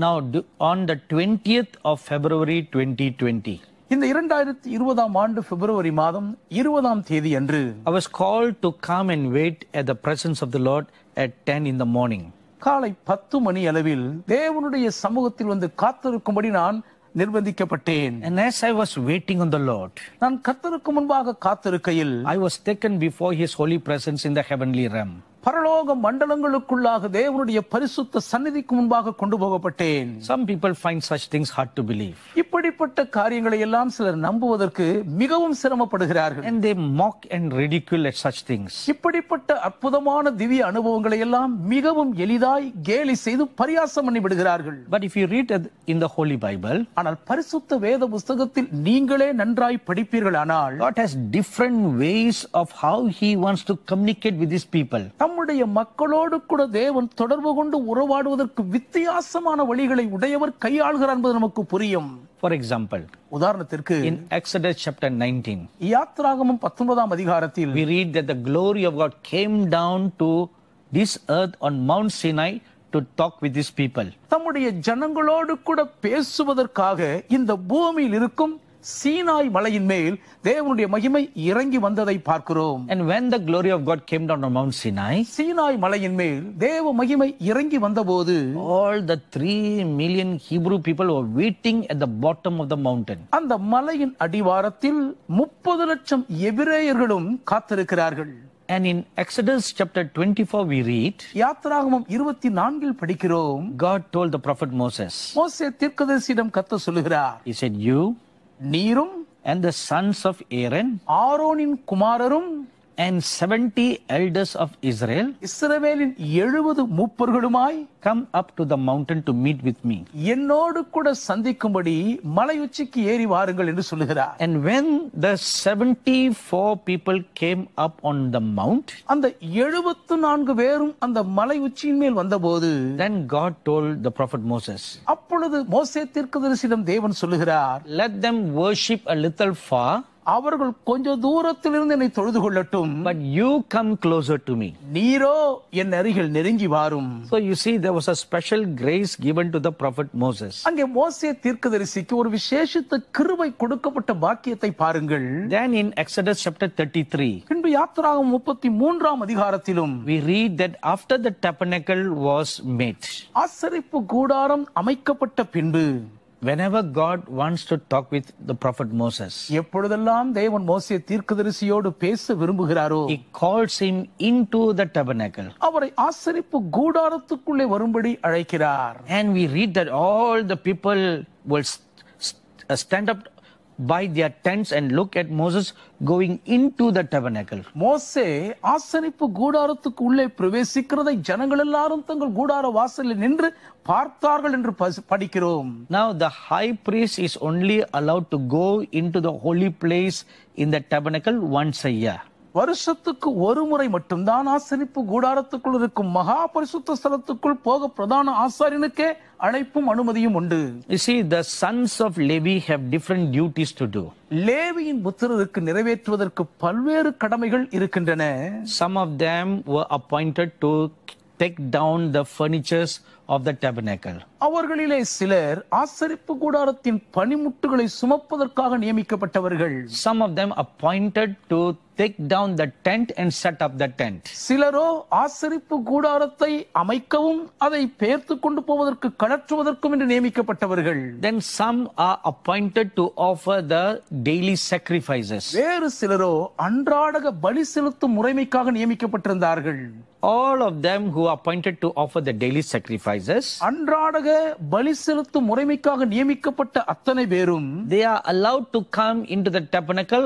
Now, on the 20th of February 2020, இந்த 2020 ஆண்டு பிப்ரவரி மாதம் 20ஆம் தேதி அன்று I was called to come and wait at the presence of the Lord at 10 in the morning. காலை 10 மணி அளவில் தேவனுடைய சமூகத்தில் வந்து காத்திருக்கும்படி நான் நிர்பந்திக்கப்பட்டேன். And as I was waiting on the Lord, நான் கர்த்தருக்கு முன்பாக காத்திருக்கையில் I was taken before His holy presence in the heavenly realm. பரலோக மண்டலங்களுக்குள்ளாக தேவனுடைய பரிசுத்த சந்நிதிக்கு முன்பாக கொண்டு போகப்பட்டேன். Some people find such things hard to believe. இப்படிப்பட்ட காரியங்களை எல்லாம் சிலர் நம்புவதற்கு மிகவும் சிரமப்படுகிறார்கள். And they mock and ridicule at such things. இப்படிப்பட்ட அற்புதமான திவ்ய அனுபவங்களை எல்லாம் மிகவும் எளிதாய் கேலி செய்து பரியாசம் பண்ணி விடுகிறார்கள். But if you read in the Holy Bible, ஆனால் பரிசுத்த வேத புஸ்தகத்தில் நீங்களே நன்றாய் படிப்பீர்களானால் God has different ways of how He wants to communicate with His people. நம்முடைய மக்களோடு கூட தேவன் தொடர்பு கொண்டு உறவாடுவதற்கு வித்தியாசமான வழிகளை உடையவர் கையாளுகிறார் என்பது நமக்கு புரியும். For example, உதாரணத்திற்கு in Exodus chapter 19, யாத்ராகமம் 19ஆம் அதிகாரத்தில் we read that the glory of God came down to this earth on Mount Sinai to talk with His people. தம்முடைய ஜனங்களோடு கூட பேசுவதற்காக இந்த பூமியில் இருக்கும் சீனாய் மலையின் மேல் தேவனுடைய மகிமை இறங்கி வந்ததை பார்க்கிறோம். And when the glory of God came down on Mount Sinai, Sinai மலையின் மேல் தேவ மகிமை இறங்கி வந்தபோது all the 3 million Hebrew people were waiting at the bottom of the mountain. அந்த மலையின் அடிவாரத்தில் 30 லட்சம் எபிரேயர்களும் காத்திருக்கிறார்கள். And in Exodus chapter 24 we read, யாத்ராகமம் 24 படிக்கிறோம், God told the prophet Moses, மோசே தீர்க்கதரிசியிடம் கர்த்தர் சொல்லுகிறார், He said, you நீரும் and the sons of Aaron ஆரோனின் குமாரரும் and 70 elders of Israel இஸ்ரவேலின் 70 மூப்பர்களுமாய் come up to the mountain to meet with me. என்னோடு கூட சந்திக்கும்படி மலை உச்சிக்கு ஏறி வாருங்கள் என்று சொல்லுகிறார். And when the 74 people came up on the mount, அந்த 74 பேரும் அந்த மலை உச்சியின் மேல் வந்தபோது then God told the prophet Moses, அப்பொழுது மோசே தீர்க்கதரிசியிடம் தேவன் சொல்லுகிறார், let them worship a little far, அவர்கள் கொஞ்ச தூரத்திலிருந்து என்னை தொழுது கொள்ளட்டும், but you come closer to me. நீரோ என் அருகில் நெருங்கி வாரும். So you see, there was a special grace given to the prophet Moses. அங்கே மோசே தீர்க்கதரிசிக்கு ஒரு விசேஷித்த கிருபை கொடுக்கப்பட்ட பாக்கியத்தை பாருங்கள். Then in Exodus chapter 33, பின்பு யாத்திராகமம் 33ஆம் அதிகாரத்திலும் we read that after the tabernacle was made, ஆசரிப்பு கூடாரம் அமைக்கப்பட்ட பின்பு, whenever God wants to talk with the prophet Moses, எப்பொழுதெல்லாம் தேவன் மோசே தீர்க்கதரிசியோடு பேச விரும்புகிறாரோ He calls him into the tabernacle. அவரை ஆசரிப்பு கூடாரத்துக்குள்ளே வரும்படி அழைக்கிறார். And we read that all the people will stand up by their tents and look at Moses going into the tabernacle. மோசே ஆசரிப்பு கூடாரத்துக்கு உள்ளே பிரவேசிக்கிறதை ஜனங்கள் எல்லாரும் தங்கள் கூடார வாசலில் நின்று பார்த்தார்கள் என்று படிக்கிறோம். Now the high priest is only allowed to go into the holy place in the tabernacle once a year. வருஷத்துக்கு ஒரு முறை மட்டும்தான் ஆசரிப்பு கூடாரத்துக்குள் இருக்கும் மகா பரிசுத்த ஸ்தலத்துக்குள் போக பிரதான ஆசாரியனுக்கே அழைப்பும் அனுமதியும் உண்டு. You see, the sons of Levi have different duties to do. லேவியின் புத்திரருக்கு நிறைவேற்றுவதற்கு பல்வேறு கடமைகள் இருக்கின்றன. Some of them were appointed to take down the furnitures of the tabernacle. அவர்களிலே சிலர் ஆசரிப்பு கூடாரத்தின் பனிமுட்டுகளை சுமப்பதற்காக நியமிக்கப்பட்டவர்கள். Some of them appointed to take down the tent and set up the tent. சிலரோ ஆசரிப்பு கூடாரத்தை அமைக்கவும் அதை பெயர்த்து கொண்டு போவதற்கு கழற்றுவதற்கும் என்று நியமிக்கப்பட்டவர்கள். Then some are appointed to offer the daily sacrifices. வேறு சிலரோ அன்றாட பலி செலுத்தும் முறைமைக்காக நியமிக்கப்பட்டிருந்தார்கள். All of them who are appointed to offer the daily sacrifices, அன்றாட பலி செலுத்தும் முறைமைக்காக நியமிக்கப்பட்ட அத்தனை பேரும் they are allowed to come into the tabernacle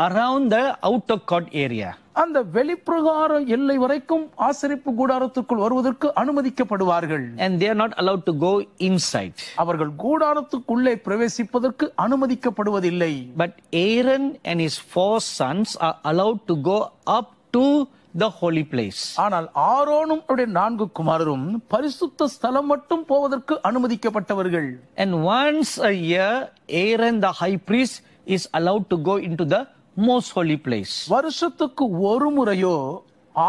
around the outer court area. அந்த வெளிப்பிரகார எல்லை வரைக்கும் ஆசரிப்பு கூடாரத்துக்குள் வருவதற்கு அனுமதிக்கப்படுவார்கள். And they are not allowed to go inside. அவர்கள் கூடாரத்துக்குள்ளே பிரவேசிப்பதற்கு அனுமதிக்கப்படுவதில்லை. But Aaron and his 4 sons are allowed to go up to the holy place. ஆனால் ஆரோனும் அவருடைய 4 குமாரரும் பரிசுத்த ஸ்தலம் மட்டும் போவதற்கு அனுமதிக்கப்பட்டவர்கள். And once a year, Aaron the high priest is allowed to go into the most holy place. வருஷத்துக்கு ஒரு முறையோ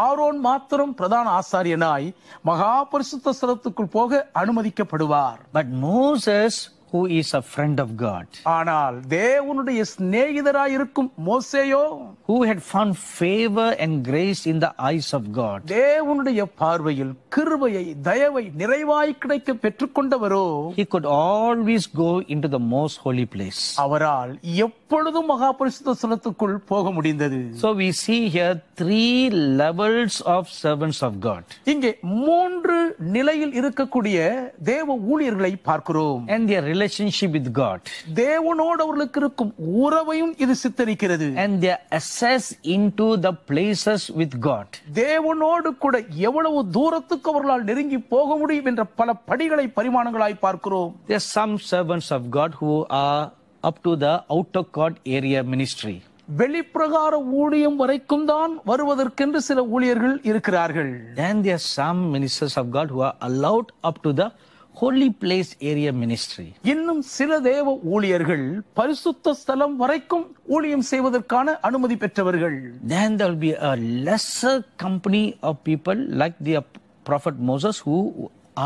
ஆரோன் மாத்திரம் பிரதான ஆசாரியனாய் மகா பரிசுத்த ஸ்தலத்துக்குள் போக அனுமதிக்கப்படுவார். But Moses, who is a friend of God, ஆனால் தேவனுடைய சிநேகிதராய் இருக்கும் மோசேயோ, who had found favor and grace in the eyes of God, தேவனுடைய பார்வையில் கிருபையை தயவை நிறைவாய் கிடைக்க பெற்றுக்கொண்டவரோ, he could always go into the most holy place. அவரால் எப்பொழுதும் மகா பரிசுத்த ஸ்தலத்துக்குள் போக முடிந்தது. So we see here 3 levels of servants of God. இங்கே 3 நிலையில் இருக்கக்கூடிய தேவ ஊழியர்களை பார்க்கிறோம். And their relationship with God. தேவனோடு அவர்களுக்கு இருக்கும் உறவையும் இது சித்தரிக்கிறது. And their access into the places with God. தேவனோடு கூட எவ்வளவு தூரத்துக்கு அவர்களால் நெருங்கி போக முடியும் என்ற பல படிகளை பரிமாணங்களாய் பார்க்கிறோம். There are some servants of God who are up to the outer court area ministry. வெளிப்பிரகார ஊழியம் வரைக்கும் தான் வருவதற்கென்று சில ஊழியர்கள் இருக்கிறார்கள். Then there are some ministers of God who are allowed up to the holy place area ministry. இன்னும் சில தேவ ஊழியர்கள் பரிசுத்த ஸ்தலம் வரைக்கும் ஊழியம் செய்வதற்கான அனுமதி பெற்றவர்கள். Then there will be a lesser company of people like the prophet Moses who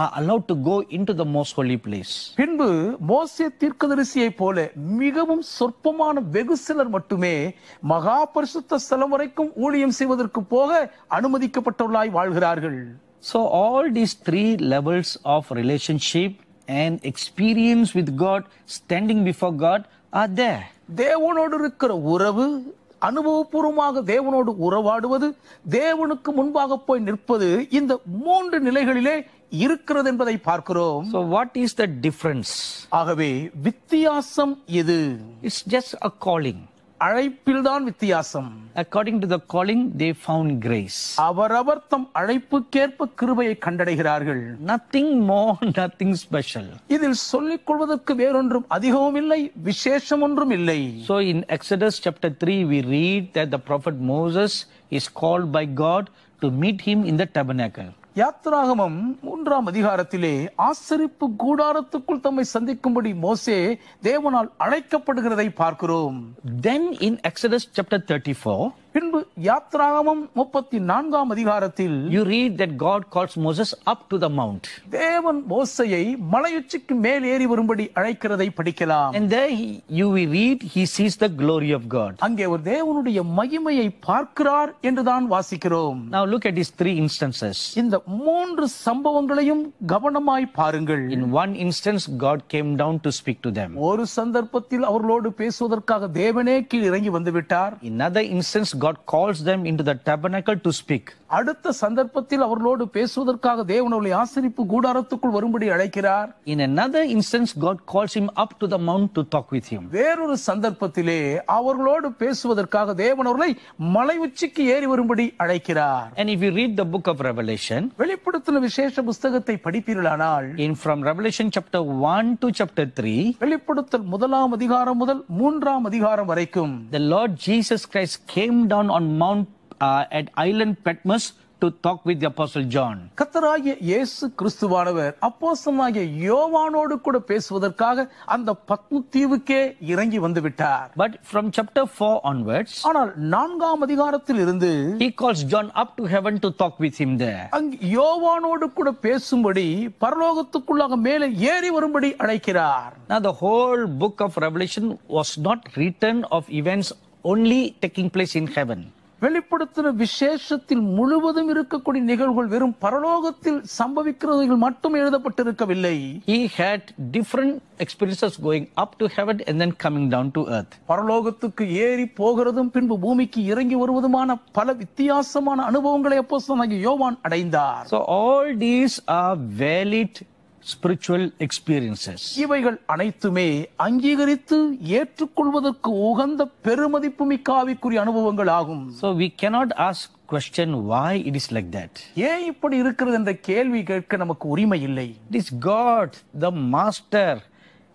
are allowed to go into the most holy place. பின்பு மோசே தீர்க்கதரிசியை போல மிகவும் சொற்பமான வெகு சிலர் மட்டுமே மகா பரிசுத்த ஸ்தலம் வரைக்கும் ஊழியம் செய்வதற்கு போக அனுமதிக்கப்பட்டவர்களாய் வாழ்கிறார்கள். So all these 3 levels of relationship and experience with God, standing before God, are there. தேவனோடு இருக்கிற உறவு, அனுபவபூர்வமாக தேவனோடு உறவாடுவது, தேவனுக்கு முன்பாக போய் நிற்பது, இந்த 3 நிலைகளிலே இருக்கிறது என்பதை பார்க்கிறோம். So what is the difference? ஆகவே வித்தியாசம் எது? It's just a calling. அழைப்பில்தான் வித்தியாசம். According to the calling, they found grace. அவரவர் தம் அழைப்புக்கேற்ப கிருபையை கண்டடைகிறார்கள். Nothing more, nothing special. இதில் சொல்லிக் கொள்வதற்கு வேறொன்றும் அதிகமும் இல்லை, விசேஷம் ஒன்றும் இல்லை. So in Exodus chapter 3, we read that the prophet Moses is called by God to meet him in the tabernacle. யாத்திராகமம் 3ஆம் அதிகாரத்திலே ஆசரிப்பு கூடாரத்துக்குள் தம்மை சந்திக்கும்படி மோசே தேவனால் அழைக்கப்படுகிறதை பார்க்கிறோம். Then in Exodus chapter 34, பின்பு யாத்திராகமம் 34ஆம் அதிகாரத்தில் you read that God calls Moses up to the mount. தேவன் மோசேயை மலையுச்சிக்கு மேல் ஏறி வரும்படி அழைக்கிறதை படிக்கலாம். And there you will read he sees the glory of God. அங்கே ஒரு தேவனுடைய மகிமையை பார்க்கிறார் என்றுதான் வாசிக்கிறோம். Now look at these 3 instances. இந்த 3 சம்பவங்களையும் கவனமாய் பாருங்கள். In one instance, God came down to speak to them. ஒரு சந்தர்ப்பத்தில் அவர்களோடு பேசுவதற்காக தேவனே கீழ் இறங்கி வந்து விட்டார். In another instance, God calls them into the tabernacle to speak. அடுத்த சந்தர்ப்பத்தில் அவர்களோடு பேசுவதற்காக தேவன் அவர்களை ஆசரிப்பு கூடாரத்துக்குள் வரும்படி அழைக்கிறார். In another instance, God calls him up to the mount to talk with him. வேறொரு சந்தர்ப்பத்திலே அவர்களோடு பேசுவதற்காக தேவன் அவர்களை மலை உச்சிக்கு ஏறி வரும்படி அழைக்கிறார். And if you read the book of Revelation, வெளிப்படுத்தின விசேஷ புஸ்தகத்தை படிப்பீர்களானால் from Revelation chapter 1 to chapter 3, வெளிப்படுத்தல் 1ஆம் அதிகாரம் முதல் 3ஆம் அதிகாரம் வரைக்கும் the Lord Jesus Christ came down on Mount at island Patmos to talk with the apostle John. கர்த்தராகிய இயேசு கிறிஸ்துவானவர் அப்போஸ்தலனாகிய யோவானோடு கூட பேசுவதற்காக அந்த பத்மு தீவுக்கே இறங்கி வந்து விட்டார். But from chapter 4 onwards, ஆனால் 4ஆம் அதிகாரத்தில் இருந்து he calls John up to heaven to talk with him there. அங்கு யோவானோடு கூட பேசும்படி பரலோகத்துக்குள்ளாக மேலே ஏறி வரும்படி அழைக்கிறார். Now the whole book of Revelation was not written of events only taking place in heaven. வெளிப்படுத்தின விசேஷத்தில் முழுவதும் இருக்கக்கூடிய நிகழ்வுகள் வெறும் பரலோகத்தில் சம்பவிக்கிறவைகள் மட்டும் எழுதப்பட்டிருக்கவில்லை. He had different experiences going up to heaven and then coming down to earth. பரலோகத்துக்கு ஏறி போகிறதும் பின்பு பூமிக்கு இறங்கி வருவதுமான பல வித்தியாசமான அனுபவங்களை அப்போஸ்தலனாகிய யோவான் அடைந்தார். So all these are valid spiritual experiences. இவைகள் அனைத்துமே அங்கீகரித்து ஏற்றுக்கொள்வதற்கு உகந்த பெருமதிப்பு மிக்க ஆவிக்குரிய அனுபவங்கள் ஆகும். So we cannot ask question why it is like that. ஏன் இப்படி இருக்கிறது என்ற கேள்வி கேட்க நமக்கு உரிமை இல்லை. It is God, the master.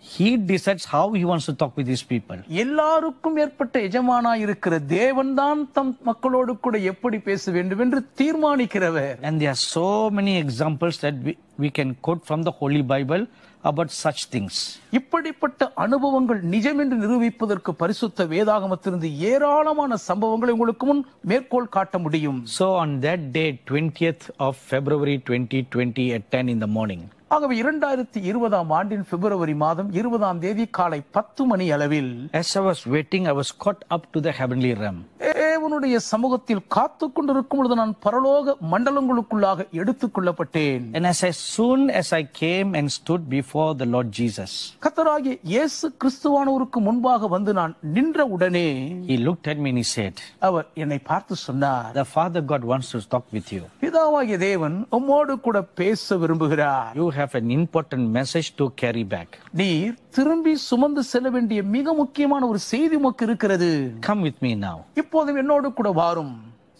He decides how he wants to talk with his people. எல்லாருக்கும் ஏற்பட்ட எஜமானாய் இருக்கிற தேவன்தான் தம் மக்களோடு கூட எப்படி பேச வேண்டும் என்று தீர்மானிக்கிறவர். And there are so many examples that we can quote from the Holy Bible about such things. இப்படிப்பட்ட அனுபவங்கள் நிஜம் என்று நிரூபிப்பதற்கு பரிசுத்த வேதாகமத்திலிருந்து ஏராளமான சம்பவங்களை உங்களுக்கு முன் மேற்கோள் காட்ட முடியும். So on that day, 20th of February 2020 at 10 in the morning, ஆகவே 2020 ஆண்டின் பிப்ரவரி மாதம் 20ஆம் தேதி காலை 10 மணி அளவில், as I was waiting, I was caught up to the heavenly realm. தேவனுடைய சமூகத்தில் காத்துக் கொண்டிருக்கும் பொழுது நான் பரலோக மண்டலங்களுக்குள்ளாக எடுத்துக் கொள்ளப்பட்டேன். And as soon as I came and stood before the Lord Jesus, கர்த்தராகிய இயேசு கிறிஸ்துவானவருக்கு முன்பாக வந்து நான் நின்ற உடனே, he looked at me and he said, அவர் என்னை பார்த்து சொன்னார், the Father God wants to talk with you. பிதாவாகிய தேவன் உம்மோடு கூட பேச விரும்புகிறார். You have an important message to carry back. நீர் திரும்பி சுமந்து செல்ல வேண்டிய மிக முக்கியமான ஒரு செய்தி உமக்கு இருக்கிறது. Come with me now. இப்போது என்னோடு கூட வாரும்.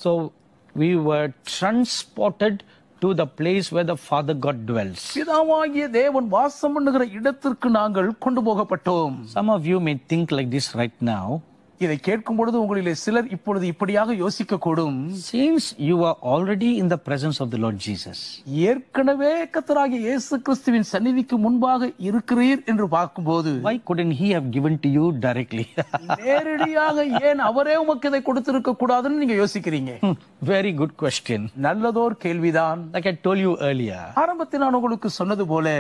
So we were transported to the place where the Father God dwells. பிதாவாகிய தேவன் வாசம் பண்ணுகிற இடத்திற்கு நாங்கள் கொண்டு போகப்பட்டோம். Some of you may think like this right now. இதை கேட்கும் பொழுது உங்களிலே சிலர் இப்பொழுது இப்படியாக யோசிக்க கூடும். Since you are already in the presence of the Lord Jesus, ஏற்கனவே கர்த்தராகிய இயேசு கிறிஸ்துவின் சந்நிதிக்கு முன்பாக இருக்கிறீர் என்று பார்க்கும்போது, why couldn't he have given to you directly? நேரடியாக ஏன் அவரே உமக்கு இதை கொடுத்திருக்க கூடாதுன்னு நீங்க யோசிக்கிறீங்க. Very good question. நல்லதோர் கேள்விதான். Like I told you earlier, ஆரம்பத்தில் நான் உங்களுக்கு சொன்னது போல,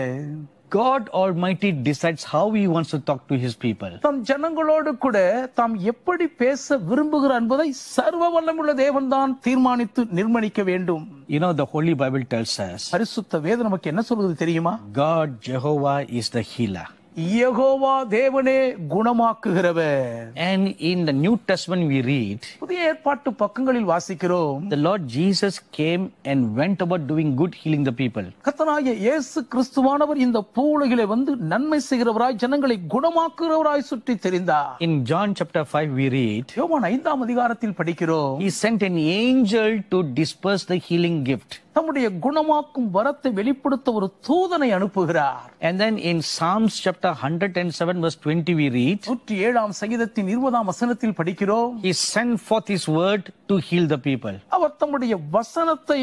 God Almighty decides how he wants to talk to his people. தம் ஜனங்களோடு கூட தாம் எப்படி பேச விரும்புகிறார் என்பதை சர்வ வல்லமையுள்ள தேவன் தான் தீர்மானித்து நிர்ணயிக்க வேண்டும். You know, the Holy Bible tells us, பரிசுத்த வேதம் நமக்கு என்ன சொல்றது தெரியுமா? God Jehovah is the healer. Jehovah தேவனே குணமாக்குகிறவர். And in the New Testament we read, புதிய ஏற்பாட்டு பக்கங்களில் வாசிக்கிறோம், the Lord Jesus came and went about doing good, healing the people. கர்த்தராகிய இயேசு கிறிஸ்துவானவர் இந்த பூவுலகிலே வந்து நன்மை செய்கிறவராய் ஜனங்களை குணமாக்குகிறவராய் சுற்றி தெரிந்தார். In John chapter 5 we read, யோவான் 5ஆம் அதிகாரத்தில் படிக்கிறோம், he sent an angel to disperse the healing gift. தம்முடைய குணமாக்கும் வரத்தை வெளிப்படுத்த ஒரு தூதனை அனுப்புகிறார். And then in Psalms chapter 107 verse 20 we read, 107ஆம் சங்கீதத்தின் 20ஆம் வசனத்தில் படிக்கிறோம், he sent forth his word to heal the people. அவர் தம்முடைய வசனத்தை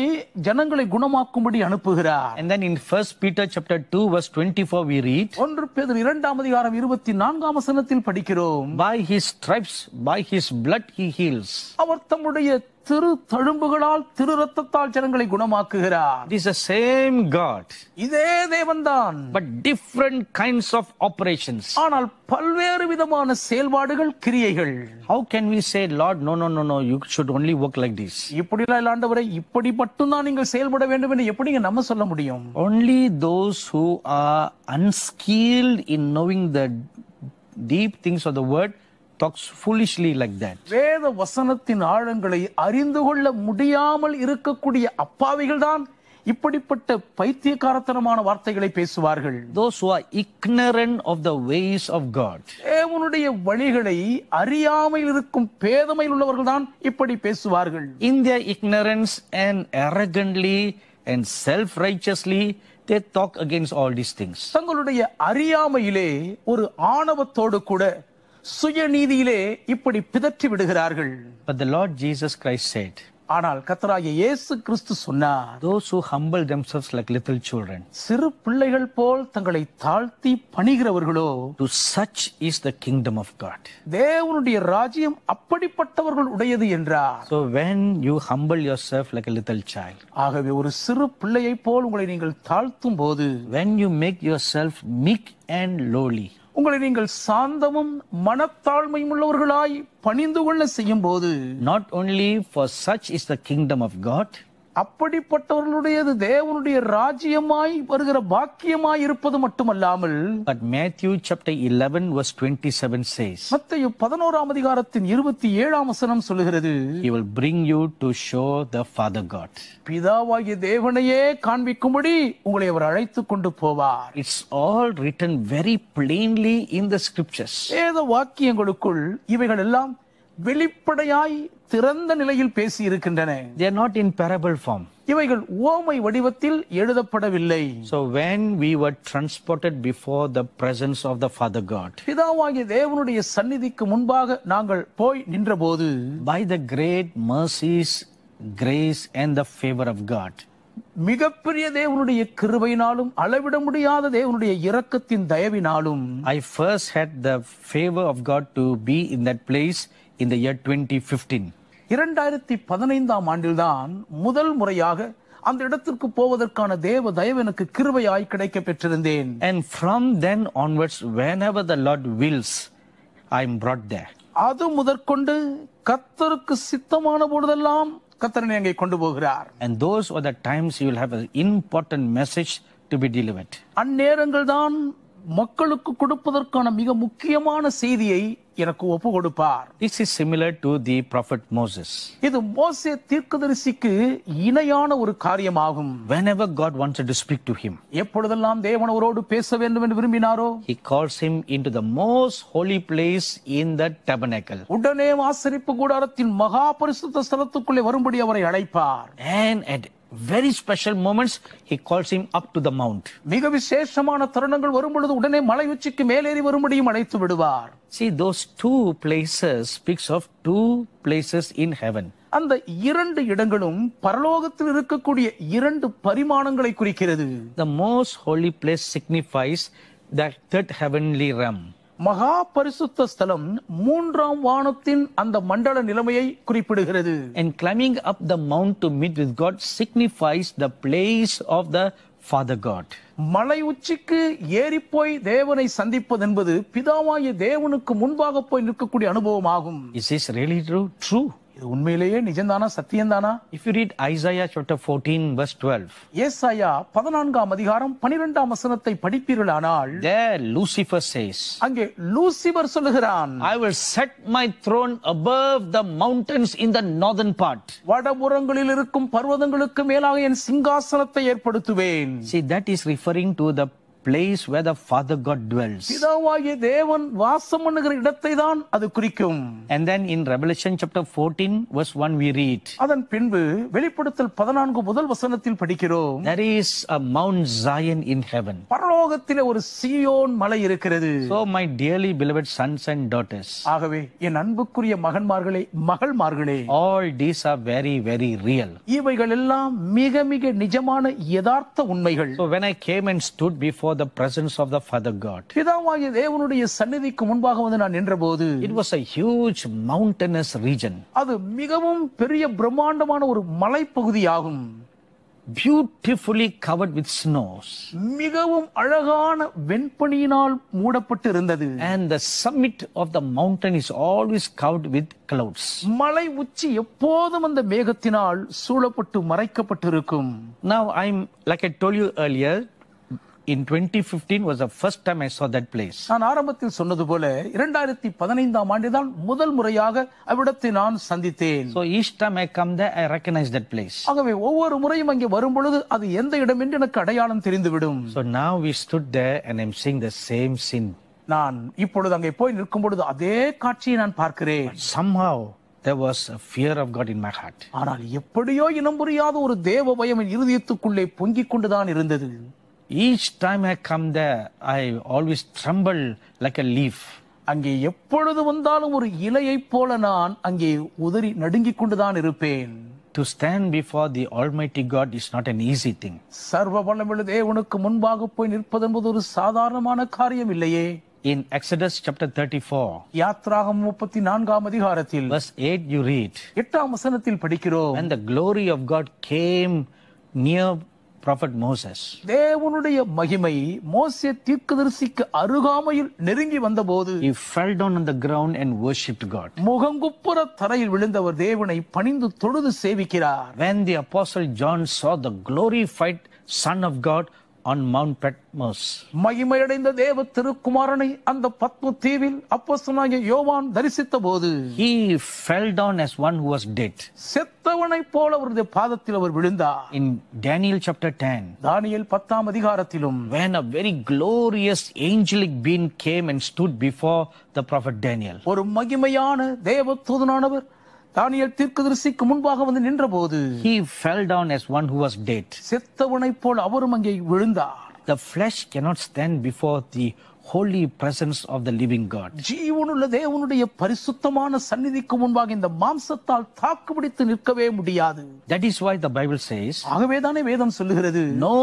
ஜனங்களை குணமாக்கும்படி அனுப்புகிறார். And then in 1 Peter chapter 2 verse 24 we read, 1 பேதுரு 2ஆம் அதிகாரம் 24ஆம் வசனத்தில் படிக்கிறோம், by his stripes, by his blood he heals. அவர் தம்முடைய திரு தழும்புகளால் திரு ரத்தத்தால் ஜனங்களை குணமாக்குகிறார். It is the same God, இதே தேவன்தான், but different kinds of operations. ஆனால் பல்வேறு விதமான செயல்பாடுகள், கிரியைகள். How can we say, Lord, no, you should only work like this? இப்படிலாம் இல்ல ஆண்டவரே, இப்படி மட்டும்தான் நீங்கள் செயல்பட வேண்டும் என்று எப்படிங்க நம்ம சொல்ல முடியும்? Only those who are unskilled in knowing the deep things of the word talks foolishly like that. வேத வசனத்தின் ஆழங்களை அறிந்து கொள்ள முடியாமல் இருக்கக்கூடிய அப்பாவிகள் தான் இப்படிப்பட்ட பைத்தியக்காரத்தனமான வார்த்தைகளை பேசுவார்கள். Those who are ignorant of the ways of God, தேவனுடைய வழிகளை அறியாமல் இருக்கும் பேதமையில் உள்ளவர்கள் தான் இப்படி பேசுவார்கள். in their ignorance and arrogantly and self-righteously they talk against all these things. தங்களுடைய அறியாமையிலே ஒரு ஆணவத்தோடு கூட சுயநீதியிலே இப்படி பிதற்றி விடுகிறார்கள். But the Lord Jesus Christ said, ஆனால் கர்த்தராகிய இயேசு கிறிஸ்து சொன்னார், those who humble themselves like little children, சிறு பிள்ளைகள் போல் தங்களை தாழ்த்தி பணிகிறவர்களோ, to such is the kingdom of God. தேவனுடைய ராஜ்யம் அப்படிப்பட்டவர்கள் உடையது என்றார். So when you humble yourself like a little child, ஆகவே ஒரு சிறு பிள்ளையை போல் உங்களை நீங்கள் தாழ்த்தும் போது, when you make yourself meek and lowly, உங்களை நீங்கள் சாந்தமும் மனத்தாழ்மையும் உள்ளவர்களாய் பணிந்து கொள்ள செய்யும் போது, not only for such is the kingdom of God, அப்படிப்பட்டவர்களுடையது தேவனுடைய ராஜ்யமாய் வருகிற பாக்கியமாய் இருப்பது மட்டுமல்லாமல், but Matthew chapter 11 verse 27 says, மத்தேயு 11ஆம் அதிகாரத்தின் 27ஆம் வசனம் சொல்லுகிறது, he will bring you to show the Father God. பிதாவாகிய தேவனையே காண்பிக்கும்படி உங்களை அவர் அழைத்துக் கொண்டு போவார். It's all written very plainly in the scriptures. வேத வாக்கியங்களுக்குள் இவைகள் எல்லாம் வெளிப்படையாய் திறந்த நிலையில் பேசி இருக்கின்றன. They are not in parable form. இவைகள் உவமை வடிவத்தில் எழுதப்படவில்லை. So when we were transported before the presence of the Father God, பிதாவாகிய தேவனுடைய சந்நிதிக்கு முன்பாக நாங்கள் போய் நின்றபோது, by the great mercies, grace and the favor of God, மிகப்பெரிய தேவனுடைய கிருபையினாலும் அளவிட முடியாத தேவனுடைய இரக்கத்தின் தயவினாலும் I first had the favor of God to be in that place in the year 2015. 2015ஆம் ஆண்டில்தான் முதல் முறையாக அந்த இடத்திற்கு போவதற்கான தேவ தயவு எனக்கு கிருபையாய் கிடைக்க பெற்றிருந்தேன். And from then onwards, whenever the Lord wills, I am brought there. அது முதற்கொண்டு கர்த்தருக்கு சித்தமான பொழுதெல்லாம் கர்த்தர் என்னை அங்கே கொண்டு போகிறார். And those are the times you will have an important message to be delivered. அந்நேரங்கள் தான் மக்களுக்கு கொடுப்பதற்கான மிக முக்கியமான செய்தியை எனக்கு ஒப்பு கொடுப்பார். This is similar to the prophet Moses. இது மோசே தீர்க்கதரிசிக்கு இணையான ஒரு காரியமாகும். Whenever God wanted to speak to him, எப்பொழுதெல்லாம் தேவன் அவரோடு பேச வேண்டும் என்று விரும்பினாரோ, he calls him into the most holy place in the tabernacle. உடனே ஆசரிப்பு கூடாரத்தின் மகா பரிசுத்த ஸ்தலத்துக்குள்ளே வரும்படி அவரை அழைப்பார். And at very special moments, he calls him up to the mount. மிக விசேஷமான தருணங்கள் வரும் பொழுது உடனே மலை உச்சிக்கு மேலேறி வரும்படியும் அழைத்து விடுவார். See, those two places speaks of two places in heaven. அந்த இரண்டு இடங்களும் பரலோகத்தில் இருக்கக்கூடிய இரண்டு பரிமாணங்களை குறிக்கிறது. The most holy place signifies the third heavenly realm. மகா பரிசுத்த ஸ்தலம் மூன்றாம் வானத்தின் அந்த மண்டல நிலைமையை குறிப்பிடுகிறது. And climbing up the mount to meet with God signifies the place of the Father God. மலை உச்சிக்கு ஏறி போய் தேவனை சந்திப்பது என்பது பிதாவாகிய தேவனுக்கு முன்பாக போய் நிற்கக்கூடிய அனுபவமாகும். Is this really true? True. இது உண்மையிலேயே நிஜம்தானா, சத்தியம்தானா? If you read Isaiah chapter 14 verse 12, ஏசாயா 14ஆம் அதிகாரம் 12ஆம் வசனத்தை படிப்பீர்களானால், there Lucifer says, அங்கே லூசிபர் சொல்லுகிறான், I will set my throne above the mountains in the northern part. வடபுறங்களில் இருக்கும் பர்வதங்களுக்கு மேலாக என் சிங்காசனத்தை ஏற்படுத்துவேன். See, that is referring to the place where the Father God dwells. பிதாவாகிய தேவன் வாசம் பண்ணுகிற இடத்தை தான் அது குறிக்கும். And then in Revelation chapter 14 verse 1 we read, அதன் பின்பு வெளிப்படுத்தல் 14 முதல் வசனத்தில் படிக்கிறோம், there is a Mount Zion in heaven. பரலோகத்திலே ஒரு சீயோன் மலை இருக்கிறது. So my dearly beloved sons and daughters, ஆகவே என் அன்புக்குரிய மகன்மார்களே மகள்மார்களே, all these are very very real. இவைகள் எல்லாம் மிக மிக நிஜமான யதார்த்த உண்மைகள். So when I came and stood before the presence of the Father God, பிதாவாகிய தேவனுடைய சந்நிதிக்கு முன்பாக வந்து நான் நின்றபோது, it was a huge mountainous region. அது மிகவும் பெரிய பிரம்மாண்டமான ஒரு மலைப்பகுதியாகும். Beautifully covered with snows. மிகவும் அழகான வெண்பனியினால் மூடப்பட்டு இருந்தது. And the summit of the mountain is always covered with clouds. மலை உச்சி எப்போதும் அந்த மேகத்தினால் சூழப்பட்டு மறைக்கப்பட்டிருக்கும். Now like I told you earlier, in 2015 was the first time I saw that place. நான் ஆரம்பத்தில் சொன்னது போல 2015ஆம் ஆண்டுதான் முதல் முறையாக அவ்விடத்தை நான் சந்தித்தேன். So each time I come there, I recognize that place. ஆகவே ஒவ்வொரு முறையும் அங்கே வரும் பொழுது அது எந்த இடம் என்று எனக்கு அடையாளம் தெரிந்துவிடும். So now we stood there and I'm seeing the same scene. நான் இப்பொழுது அங்கே போய் நிற்கும் பொழுது அதே காட்சியை நான் பார்க்கிறேன். Somehow there was a fear of God in my heart. ஆனால் எப்படியோ இனம் புரியாத ஒரு தேவ பயம் என் இருதயத்துக்குள்ளே பொங்கிக் கொண்டுதான் இருந்தது. Each time I come there, I always tremble like a leaf. அங்கே எப்பொழுது வந்தாலும் ஒரு இலையைப் போல நான் அங்கே உதறி நடுங்கிக் கொண்டுதான் இருப்பேன். To stand before the Almighty God is not an easy thing. சர்வ வல்லமையுள்ள தேவனுக்கு முன்பாக போய் நிற்பது என்பது ஒரு சாதாரணமான காரியம் இல்லையே. In Exodus chapter 34, யாத்ராகமம் 34ஆம் அதிகாரத்தில் verse 8 you read, 8ஆம் வசனத்தில் படிக்கிறோம், when the glory of God came near prophet Moses, தேவனுடைய மகிமை மோசே தீர்க்கதரிசிக்கு அருகாமையில் நெருங்கி வந்தபோது he fell down on the ground and worshipped God. முகங்குப்புற தரையில் விழுந்தவர் தேவனை பணிந்து தொழுது சேவிக்கிறார். When the apostle John saw the glorified Son of God on Mount Patmos, மகிமையடைந்த தேவ திருக்குமாரனை அந்த பத்ம தீவில் அப்போஸ்தலனாகிய யோவான் தரிசித்த போது he fell down as one who was dead. செத்தவனைப் போல அவருடைய பாதத்தில் அவர் விழுந்தார். In Daniel chapter 10, தானியேல் 10ஆம் அதிகாரத்திலும் when a very glorious angelic being came and stood before the prophet Daniel, ஒரு மகிமையான தேவ தூதனானவர் தானியேல் தீர்க்கதரிசிக்கு முன்பாக வந்து நின்றபோது he fell down as one who was dead. செத்தவனைப் போல அவரும் அங்கே விழுந்தார். The flesh cannot stand before the holy presence of the living God. ஜீவனுள்ள தேவனுடைய பரிசுத்தமான சந்நிதிக்கு முன்பாக இந்த மாம்சத்தால் தாக்குப்பிடித்து நிற்கவே முடியாது. That is why the Bible says, ஆகவேதானே வேதம் சொல்லுகிறது, no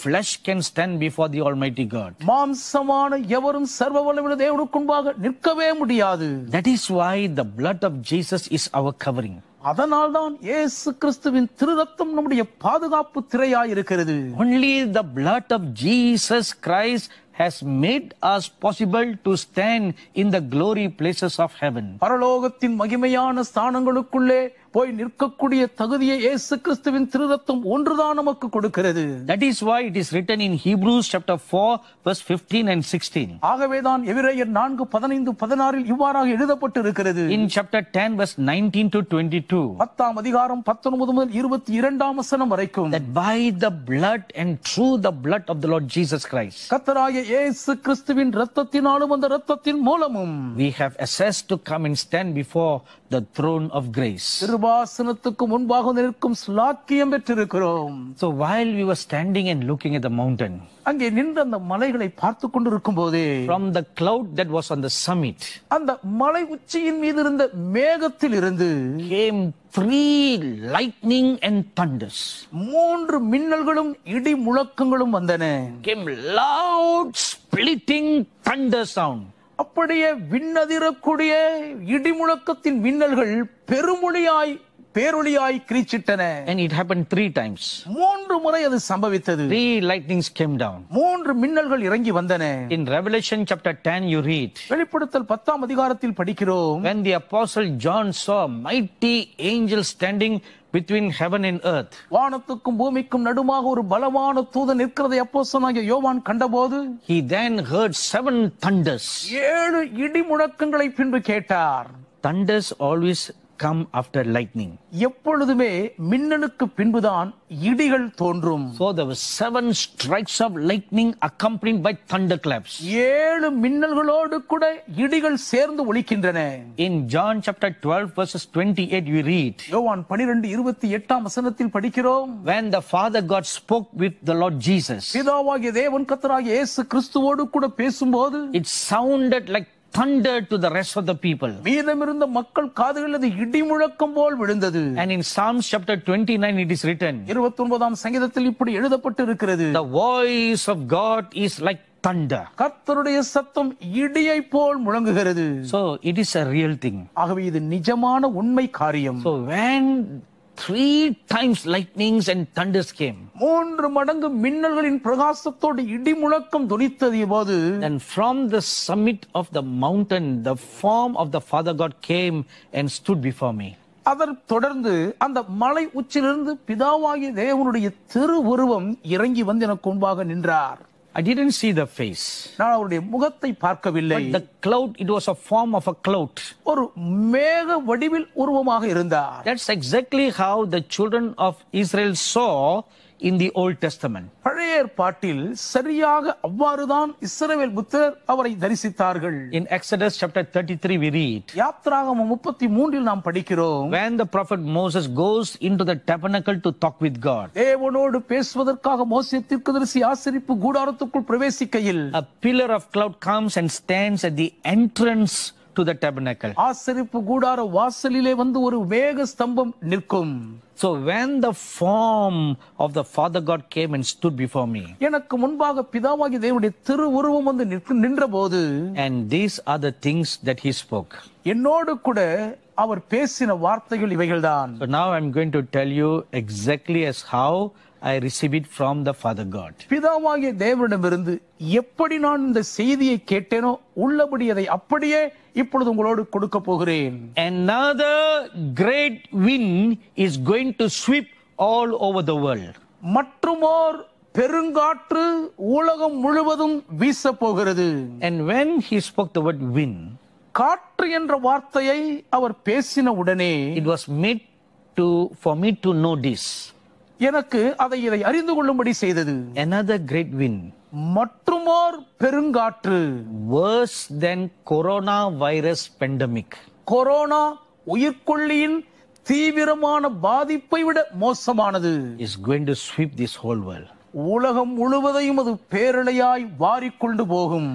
flesh can stand before the Almighty God. மாம்சமான எவரும் சர்வ வல்லமையுள்ள தேவனுக்கு முன்பாக நிற்கவே முடியாது. That is why the blood of Jesus is our covering. அதனால்தான் இயேசு கிறிஸ்துவின் திரு ரத்தம் நம்முடைய பாதுகாப்பு திரையாய் இருக்கிறது. Only the blood of Jesus Christ has made us possible to stand in the glory places of heaven. பரலோகத்தின் மகிமையான ஸ்தானங்களுக்குள்ளே போய் நிற்கக்கூடிய தகுதியை இயேசு கிறிஸ்துவின் திரு ரத்தம் ஒன்றுதான் நமக்கு கொடுக்கிறது. That is why it is written in Hebrews chapter 4 verse 15 and 16. ஆகவேதான் எபிரேயர் 4:15-16 இவ்வாறாக எழுதப்பட்டு இருக்கிறது. In chapter 10 verse 19 to 22. 10ஆம் அதிகாரம் 19 முதல் 22ஆம் வசனம் வரைக்கும், that by the blood and through the blood of the Lord Jesus Christ, கர்த்தராகிய இயேசு கிறிஸ்துவின் இரத்தத்தினாலும் அந்த இரத்தத்தின் மூலமும் we have access to come and stand before the throne of grace. கிருபாசனத்துக்கு முன்பாக நிற்கும் ஸ்லாக்கியம் பெற்றிருக்கிறோம். So while we were standing and looking at the mountain, அங்கே நின்ற அந்த மலைகளை பார்த்து கொண்டிருக்கும் போதே, from the cloud that was on the summit, அந்த மலை உச்சியின் மீது இருந்த மேகத்தில் இருந்து came 3 lightning and thunders. 3 மின்னல்களும் இடி முழக்கங்களும் வந்தன. Came loud splitting thunder sound. அப்படியே விண்ணதிரக்கூடிய இடி முழக்கத்தின் மின்னல்கள் பேரொளியாய் கிரீச்சிட்டன. And it happened 3 times. 3 முறை அது சம்பவித்தது. 3 lightnings came down. 3 மின்னல்கள் இறங்கி வந்தன. In Revelation chapter 10 you read, வெளிப்படுத்தல் 10ஆம் அதிகாரத்தில் படிக்கிறோம், when the apostle John saw a mighty angel standing between heaven and earth, வானத்துக்கும் பூமிக்கும் நடுமாக ஒரு பலமான தூதன் நிற்கிறதை அப்போஸ்தலனாகிய யோவான் கண்டபோது, he then heard 7 thunders. 7 இடி முழக்கங்களை பின்பு கேட்டார். Thunders always come after lightning. எப்பொழுதுமே மின்னலுக்கு பின்புதான் இடிகள் தோன்றும். So there were 7 strikes of lightning accompanied by thunderclaps. 7 மின்னல்களோடு கூட இடிகள் சேர்ந்து ஒலிக்கின்றன. In John chapter 12 verses 28 we read, யோவான் 12:28ஆம் வசனத்தில் படிக்கிறோம், when the Father God spoke with the Lord Jesus, பிதாவாகிய தேவன் கர்த்தராகிய இயேசு கிறிஸ்துவோடு கூட பேசும்போது, it sounded like thunder to the rest of the people. மீதமிருந்த மக்கள் காதுகளில் அது இடி முழக்கம் போல் விழுந்தது. And in Psalms chapter 29 it is written, 29ஆம் சங்கீதத்தில் இப்படி எழுதப்பட்டு இருக்கிறது, the voice of God is like thunder. கர்த்தருடைய சத்தம் இடியை போல் முழங்குகிறது. So it is a real thing. ஆகவே இது நிஜமான உண்மை காரியம். So when 3 times lightnings and thunders came, 3 மடங்கு மின்னல்களின் பிரகாசத்தோடு இடி முழக்கம் தொனித்தது போது, and from the summit of the mountain the form of the Father God came and stood before me. அதற்கு தொடர்ந்து அந்த மலை உச்சியிலிருந்து பிதாவாகிய தேவனுடைய திருவுருவம் இறங்கி வந்து எனக்கு முன்பாக நின்றார். I didn't see the face, நான் அவருடைய முகத்தை பார்க்கவில்லை. but the cloud, it was a form of a cloud. ஒரு மேக வடிவில் உருவமாக இருந்தார். That's exactly how the children of Israel saw in the Old Testament. பழைய ஏற்பாட்டில் சரியாக அவ்வாறுதான் இஸ்ரவேல் புத்திரர் அவரை தரிசித்தார்கள். In Exodus chapter 33 we read, யாத்ராகமம் 33 நாம் படிக்கிறோம், when the prophet Moses goes into the tabernacle to talk with God, தேவனோடு பேசுவதற்காக மோசே தீர்க்கதரிசி ஆசரிப்பு கூடாரத்துக்குள் பிரவேசிக்கையில், a pillar of cloud comes and stands at the entrance to the tabernacle. ஆசரிப்பு கூடார வாசலிலே வந்து ஒரு மேக ஸ்தம்பம் நிற்கும். So when the form of the Father God came and stood before me, எனக்கு முன்பாக பிதாவாகிய தேவனுடைய திருவுருவம் வந்து நின்றபோது, and these are the things that he spoke. என்னோடு கூட அவர் பேசின வார்த்தைகள் இவைகள்தான். So now I'm going to tell you exactly as how I receive it from the Father God. பிதாவாகிய தேவனிடமிருந்து எப்படி நான் இந்த செய்தியை கேட்டேனோ உள்ளபடி அதை அப்படியே இப்பொழுது உங்களோடு கொடுக்க போகிறேன். Another great wind is going to sweep all over the world. மற்றுமோர் பெருங்காற்று உலகம் முழுவதும் வீச போகிறது. And when he spoke the word wind, காற்று என்ற வார்த்தையை அவர் பேசின உடனே, it was made for me to know this. எனக்கு இதை அறிந்து கொள்ளும்படி செய்தது. Another great wind, மற்றுமோர் பெருங்காற்று, worse than coronavirus pandemic. Corona உயிர்கொல்லியின் தீவிரமான பாதிப்பை விட மோசமானது, is going to sweep this whole world. உலகம் முழுவதையும் அது பேரலையாய் வாரிக்கொண்டு போகும்.